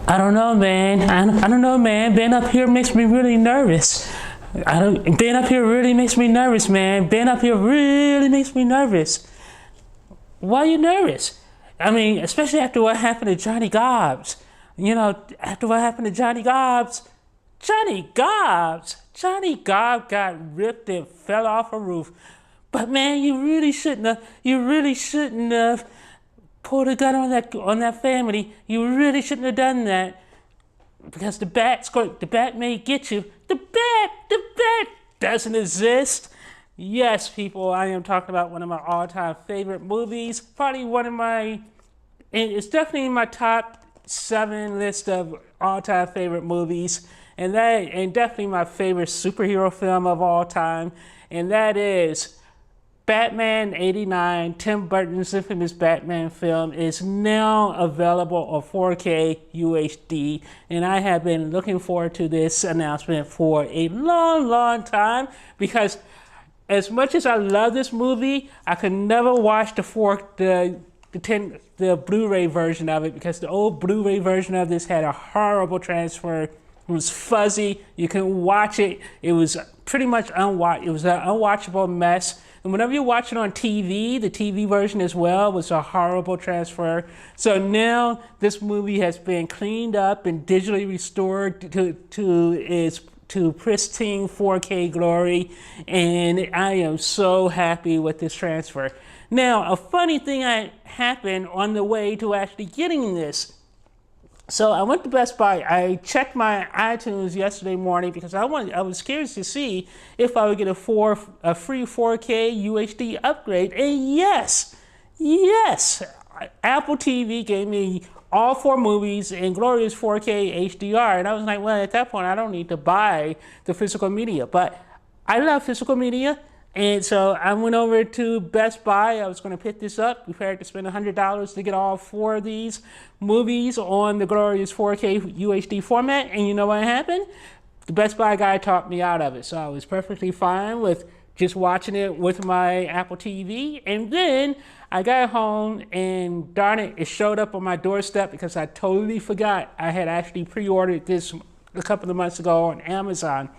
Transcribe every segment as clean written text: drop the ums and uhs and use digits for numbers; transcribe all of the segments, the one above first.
I don't know, man. I don't know, man. Being up here makes me really nervous. Being up here really makes me nervous, man. Being up here really makes me nervous. Why are you nervous? I mean, especially after what happened to Johnny Gobbs. You know, after what happened to Johnny Gobb got ripped and fell off a roof. But man, you really shouldn't have pulled a gun on that family. You really shouldn't have done that. Because the bat may get you. The bat doesn't exist. Yes, people, I am talking about one of my all-time favorite movies. Probably it's definitely in my top 7 list of all-time favorite movies. And definitely my favorite superhero film of all time. And that is Batman '89, Tim Burton's infamous Batman film, is now available on 4K UHD, and I have been looking forward to this announcement for a long time, because as much as I love this movie, I could never watch the Blu-ray version of it, because the old Blu-ray version of this had a horrible transfer. It was fuzzy. You couldn't watch it. It was pretty much it was an unwatchable mess. And whenever you watch it on TV, the TV version as well was a horrible transfer. So now this movie has been cleaned up and digitally restored to pristine 4K glory, and I am so happy with this transfer. Now, a funny thing happened on the way to actually getting this. So I went to Best Buy. I checked my iTunes yesterday morning because I was curious to see if I would get a free 4K UHD upgrade. And yes, Apple TV gave me all 4 movies in glorious 4K HDR. And I was like, well, at that point, I don't need to buy the physical media. But I love physical media. And so I went over to Best Buy. I was going to pick this up, prepared to spend $100 to get all 4 of these movies on the glorious 4K UHD format. And you know what happened? The Best Buy guy talked me out of it. So I was perfectly fine with just watching it with my Apple TV. And then I got home and darn it, it showed up on my doorstep because I totally forgot I had actually pre-ordered this a couple of months ago on Amazon.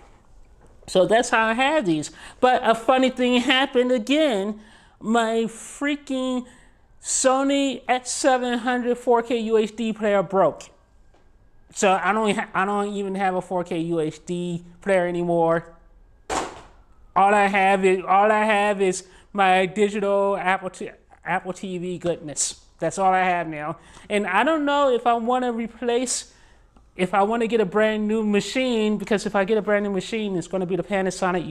So that's how I have these. But a funny thing happened again. My freaking Sony X700 4K UHD player broke. So I don't even have a 4K UHD player anymore. All I have is my digital Apple TV goodness. That's all I have now. And I don't know if I want to get a brand new machine, because if I get a brand new machine, it's going to be the Panasonic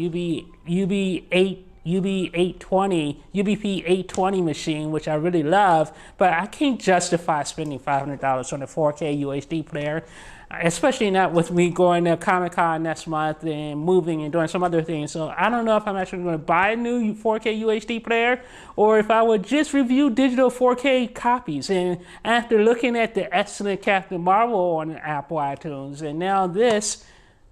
UBP820 machine, which I really love, but I can't justify spending $500 on a 4K UHD player, especially not with me going to Comic-Con next month and moving and doing some other things. So I don't know if I'm actually going to buy a new 4K UHD player, or if I would just review digital 4K copies. And after looking at the excellent Captain Marvel on Apple iTunes, and now this,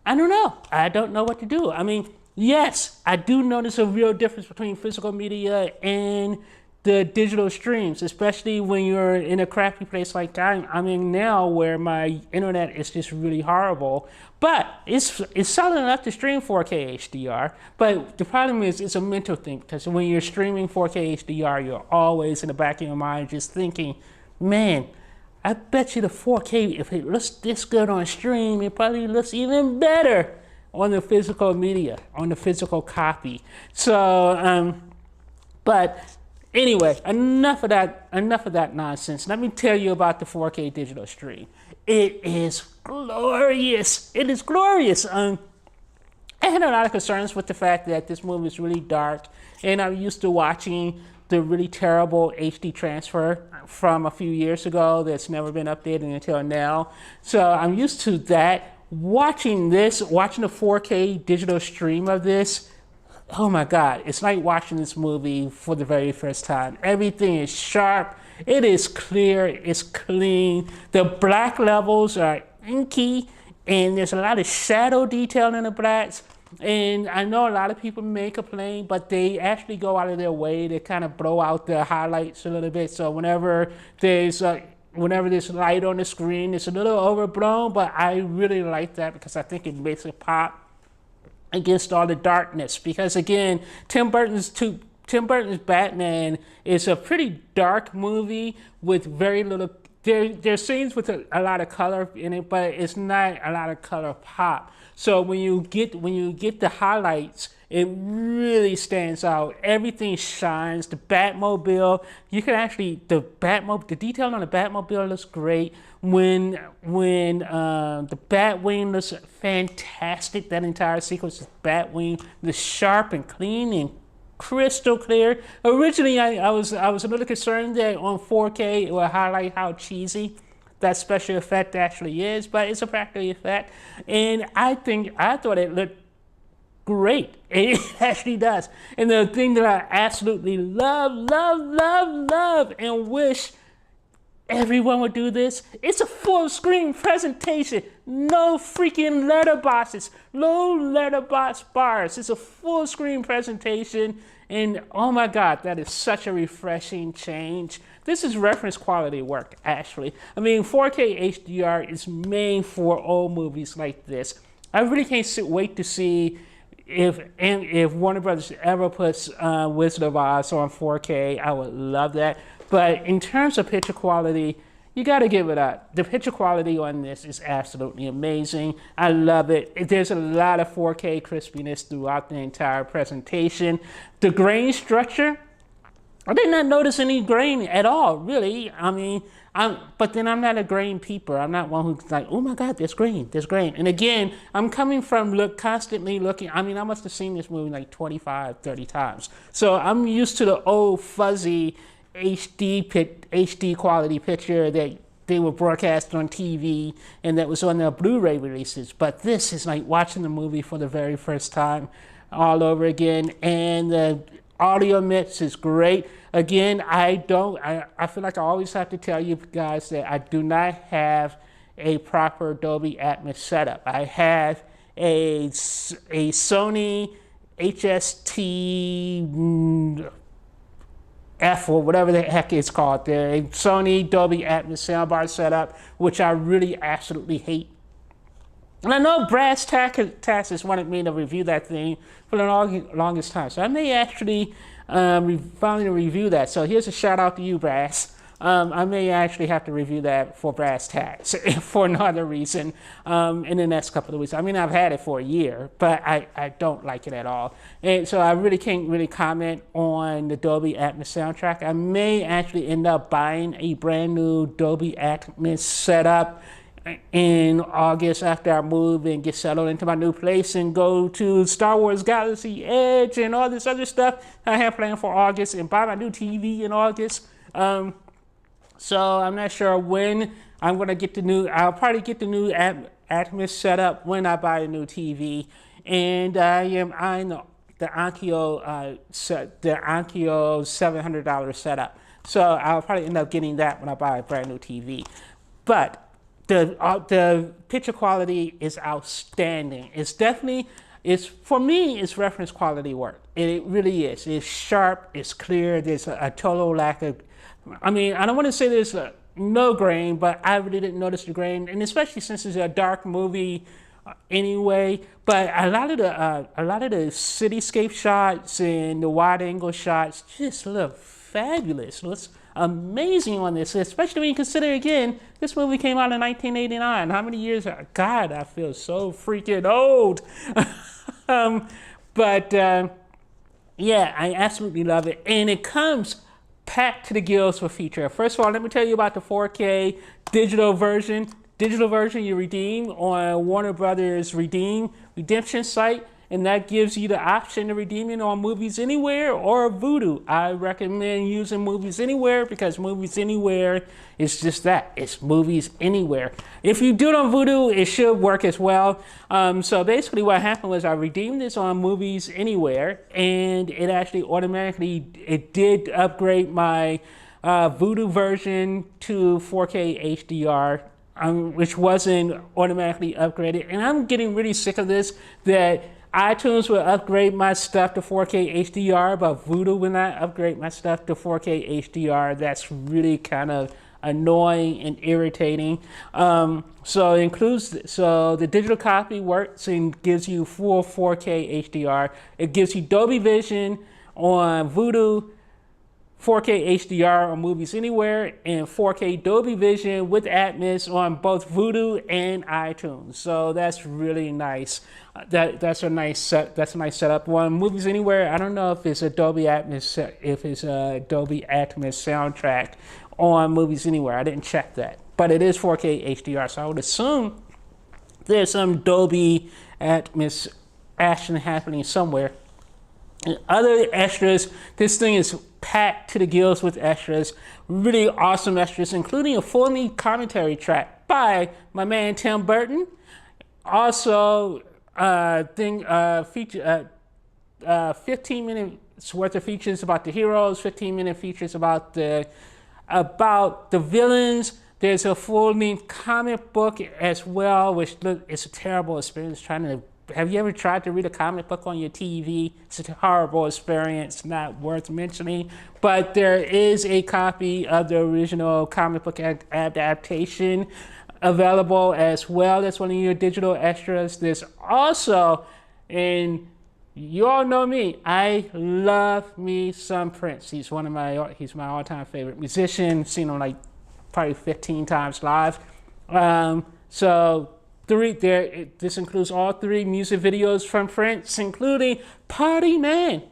I don't know. I don't know what to do. I mean, yes, I do notice a real difference between physical media and the digital streams, especially when you're in a crappy place like I'm in now, where my internet is just really horrible. But it's solid enough to stream 4K HDR. But the problem is, it's a mental thing, because when you're streaming 4K HDR, you're always in the back of your mind just thinking, man, I bet you the 4K, if it looks this good on stream, it probably looks even better on the physical media, on the physical copy. So, but anyway, enough of that nonsense. Let me tell you about the 4K digital stream. It is glorious. It is glorious. I had a lot of concerns with the fact that this movie is really dark, and I'm used to watching the really terrible HD transfer from a few years ago that's never been updated until now. So I'm used to that. Watching the 4K digital stream of this, oh my God, it's like watching this movie for the very first time. Everything is sharp, it is clear, it's clean. The black levels are inky, and there's a lot of shadow detail in the blacks. And I know a lot of people may complain, but they actually go out of their way to kind of blow out the highlights a little bit. So whenever there's whenever there's light on the screen. It's a little overblown, but I really like that because I think it makes it pop against all the darkness. Because again, Tim Burton's Batman is a pretty dark movie with very little. There's scenes with a lot of color in it, but it's not a lot of color pop. So when you get the highlights, it really stands out. Everything shines. The Batmobile, you can actually the detail on the Batmobile looks great. When the Batwing looks fantastic. That entire sequence of Batwing, the sharp and clean and crystal clear. Originally, I was a little concerned that on 4K it will highlight how cheesy that special effect actually is, but it's a practical effect, and I thought it looked great. It actually does. And the thing that I absolutely love, and wish everyone would do this, it's a full screen presentation. No freaking letterboxes, no letterbox bars. It's a full screen presentation, and oh my God, that is such a refreshing change. This is reference quality work, actually. I mean, 4K HDR is made for old movies like this. I really can't wait to see if Warner Brothers ever puts Wizard of Oz on 4K. I would love that. But in terms of picture quality, you got to give it up. The picture quality on this is absolutely amazing. I love it. There's a lot of 4K crispiness throughout the entire presentation. The grain structure, I did not notice any grain at all, really. I mean, but then I'm not a grain peeper. I'm not one who's like, oh my God, there's grain, there's grain. And again, I'm coming from constantly looking. I mean, I must have seen this movie like 25, 30 times. So I'm used to the old fuzzy HD quality picture that they were broadcast on TV and that was on their Blu-ray releases. But this is like watching the movie for the very first time all over again. And the audio mix is great. Again, I feel like I always have to tell you guys that I do not have a proper Dolby Atmos setup. I have a Sony HST F or whatever the heck it's called there, a Sony Dolby Atmos soundbar setup, which I really absolutely hate. And I know Brass Tax has wanted me to review that thing for the longest time, so I may actually finally review that. So here's a shout out to you, Brass. I may actually have to review that for Brass Tax for another reason in the next couple of weeks. I mean, I've had it for a year, but I don't like it at all. And so I really can't really comment on the Dolby Atmos soundtrack. I may actually end up buying a brand new Dolby Atmos setup in August after I move and get settled into my new place and go to Star Wars Galaxy Edge and all this other stuff I have planned for August and buy my new TV in August. So I'm not sure when I'm going to get the new, I'll probably get the new Atmos setup when I buy a new TV. And I am eyeing the Onkyo $700 setup. So I'll probably end up getting that when I buy a brand new TV. But the picture quality is outstanding. It's definitely, for me, it's reference quality work. It really is. It's sharp, it's clear, there's a total lack of, I mean, I don't want to say there's no grain, but I really didn't notice the grain, and especially since it's a dark movie anyway. But a lot of the cityscape shots and the wide angle shots just look fabulous. Looks amazing on this, especially when you consider, again, this movie came out in 1989. How many years? God, I feel so freaking old. Yeah, I absolutely love it, and it comes packed to the gills with feature. First of all, let me tell you about the 4K digital version. Digital version you redeem on Warner Brothers redemption site, and that gives you the option to redeem it on Movies Anywhere or Vudu. I recommend using Movies Anywhere because Movies Anywhere is just that. It's Movies Anywhere. If you do it on Vudu, it should work as well. So basically what happened was I redeemed this on Movies Anywhere, and it actually automatically, it did upgrade my Vudu version to 4K HDR, which wasn't automatically upgraded. And I'm getting really sick of this, that iTunes will upgrade my stuff to 4K HDR, but Vudu will not upgrade my stuff to 4K HDR. That's really kind of annoying and irritating. So it includes, so the digital copy works and gives you full 4K HDR. It gives you Dolby Vision on Vudu, 4K HDR on Movies Anywhere, and 4K Dolby Vision with Atmos on both Vudu and iTunes. So that's really nice. That's a nice setup. On Movies Anywhere, I don't know if it's a Dolby Atmos soundtrack on Movies Anywhere. I didn't check that, but it is 4K HDR. So I would assume there's some Dolby Atmos action happening somewhere. And other extras, this thing is packed to the gills with extras, really awesome extras, including a full-length commentary track by my man Tim Burton. Also, 15 minutes worth of features about the heroes, 15-minute features about the villains. There's a full-length comic book as well, which it's a terrible experience trying to. Have you ever tried to read a comic book on your TV? It's a horrible experience, not worth mentioning. But there is a copy of the original comic book adaptation available as well as one of your digital extras. There's also, and you all know me, I love me some Prince. He's my all-time favorite musician. Seen him like probably 15 times live. This includes all 3 music videos from Prince, including Party Man,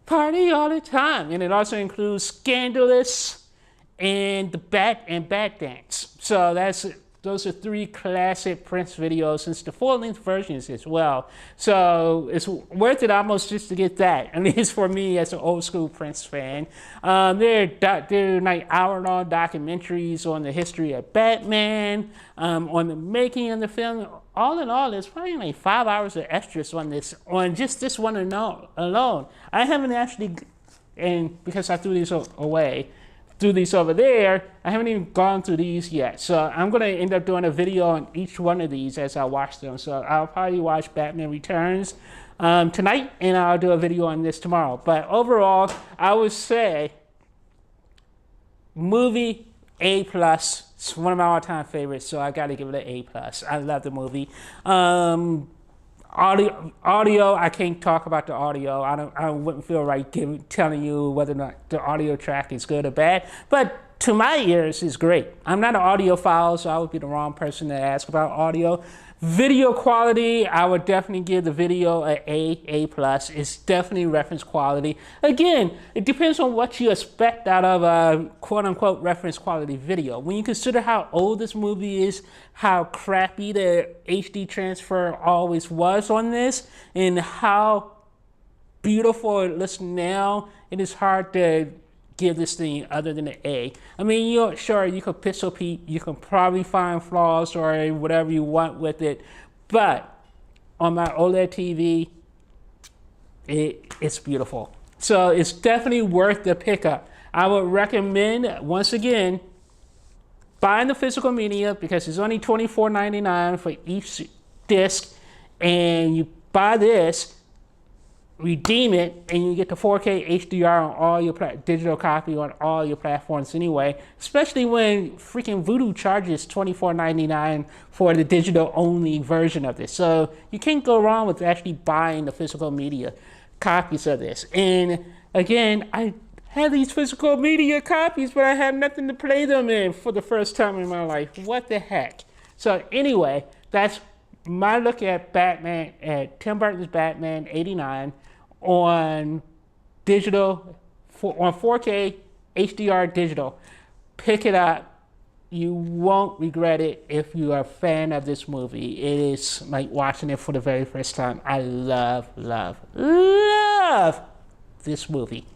Party All the Time. And it also includes Scandalous and Bat Dance. So those are 3 classic Prince videos, since the full-length versions as well. So it's worth it almost just to get that, at least for me as an old school Prince fan. They're like hour-long documentaries on the history of Batman, on the making of the film. All in all, there's probably like 5 hours of extras on just this one alone. I haven't actually, and because I threw these away, through these over there, I haven't even gone through these yet. So I'm gonna end up doing a video on each one of these as I watch them. So I'll probably watch Batman Returns tonight, and I'll do a video on this tomorrow. But overall, I would say movie A+. It's one of my all-time favorites, so I gotta give it an A+. I love the movie. Audio, I can't talk about the audio. I wouldn't feel right telling you whether or not the audio track is good or bad, but to my ears, it's great. I'm not an audiophile, so I would be the wrong person to ask about audio. Video quality, I would definitely give the video an A+. It's definitely reference quality. Again, it depends on what you expect out of a quote-unquote reference quality video. When you consider how old this movie is, how crappy the HD transfer always was on this, and how beautiful it looks now, it is hard to give this thing other than an A. I mean, sure, you could pixel peep, you can probably find flaws or whatever you want with it, but on my OLED TV, it's beautiful. So it's definitely worth the pickup. I would recommend, once again, buying the physical media because it's only $24.99 for each disc, and you buy this, redeem it, and you get the 4K HDR on all your digital copy on all your platforms anyway, especially when freaking Vudu charges $24.99 for the digital only version of this. So you can't go wrong with actually buying the physical media copies of this. And again, I have these physical media copies, but I have nothing to play them in for the first time in my life. What the heck? So anyway, that's my look at Batman, at Tim Burton's Batman '89 on digital, on 4K HDR digital. Pick it up. You won't regret it if you are a fan of this movie. It is like watching it for the very first time. I love, love, love this movie.